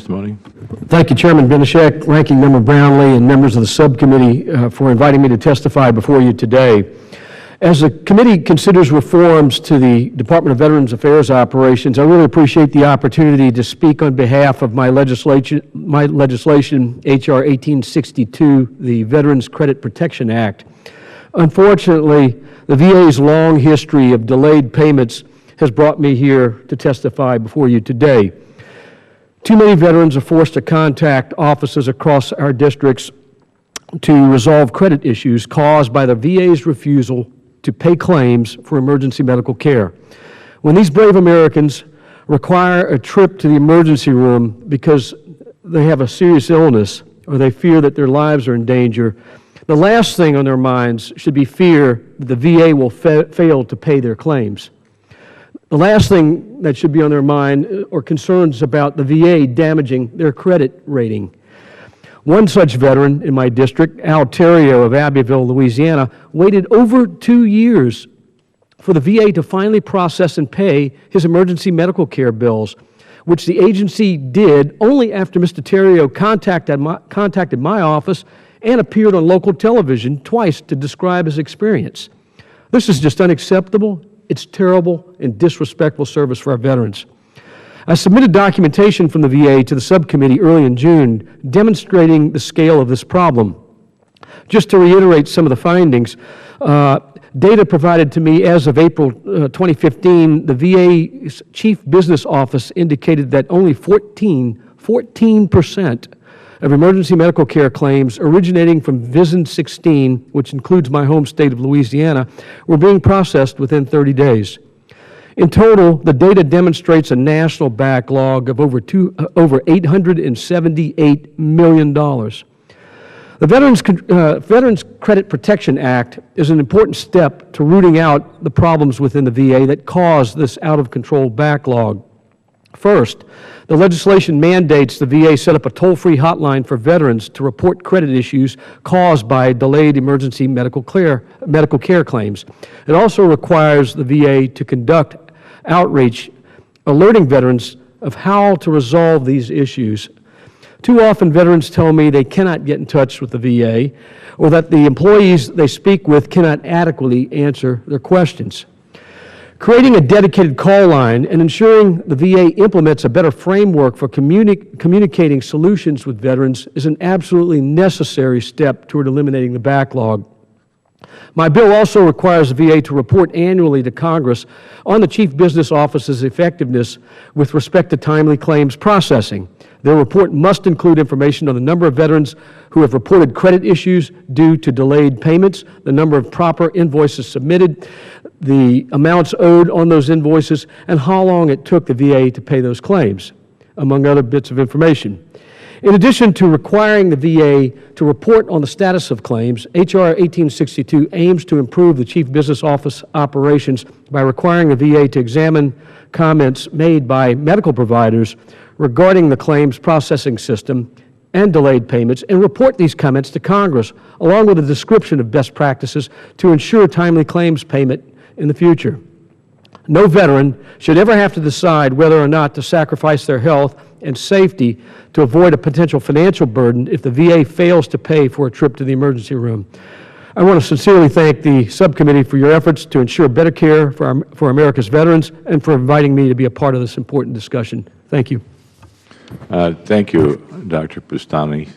testimony. Thank you, Chairman Benishek, Ranking Member Brownlee, and members of the subcommittee for inviting me to testify before you today. As the committee considers reforms to the Department of Veterans Affairs operations, I really appreciate the opportunity to speak on behalf of my legislation, H.R. 1862, the Veterans Credit Protection Act. Unfortunately, the VA's long history of delayed payments has brought me here to testify before you today. Too many veterans are forced to contact offices across our districts to resolve credit issues caused by the VA's refusal to pay claims for emergency medical care. When these brave Americans require a trip to the emergency room because they have a serious illness or they fear that their lives are in danger, the last thing on their minds should be fear that the VA will fail to pay their claims. The last thing that should be on their mind or concerns about the VA damaging their credit rating. One such veteran in my district, Al Terrio of Abbeville, Louisiana, waited over 2 years for the VA to finally process and pay his emergency medical care bills, which the agency did only after Mr. Terrio contacted my office and appeared on local television twice to describe his experience. This is just unacceptable. It's terrible and disrespectful service for our veterans. I submitted documentation from the VA to the subcommittee early in June demonstrating the scale of this problem. Just to reiterate some of the findings, data provided to me as of April 2015, the VA's Chief Business Office indicated that only 14% of emergency medical care claims originating from VISN 16, which includes my home state of Louisiana, were being processed within 30 days. In total, the data demonstrates a national backlog of over $878 million. The Veterans Credit Protection Act is an important step to rooting out the problems within the VA that cause this out-of-control backlog. First, the legislation mandates the VA set up a toll-free hotline for veterans to report credit issues caused by delayed emergency medical care claims. It also requires the VA to conduct outreach, alerting veterans of how to resolve these issues. Too often, veterans tell me they cannot get in touch with the VA or that the employees they speak with cannot adequately answer their questions. Creating a dedicated call line and ensuring the VA implements a better framework for communicating solutions with veterans is an absolutely necessary step toward eliminating the backlog. My bill also requires the VA to report annually to Congress on the Chief Business Office's effectiveness with respect to timely claims processing. Their report must include information on the number of veterans who have reported credit issues due to delayed payments, the number of proper invoices submitted, the amounts owed on those invoices, and how long it took the VA to pay those claims, among other bits of information. In addition to requiring the VA to report on the status of claims, H.R. 1862 aims to improve the Chief Business Office operations by requiring the VA to examine comments made by medical providers regarding the claims processing system and delayed payments and report these comments to Congress, along with a description of best practices to ensure timely claims payment in the future. No veteran should ever have to decide whether or not to sacrifice their health and safety to avoid a potential financial burden if the VA fails to pay for a trip to the emergency room. I want to sincerely thank the subcommittee for your efforts to ensure better care for America's veterans and for inviting me to be a part of this important discussion. Thank you. Thank you, Dr. Boustany.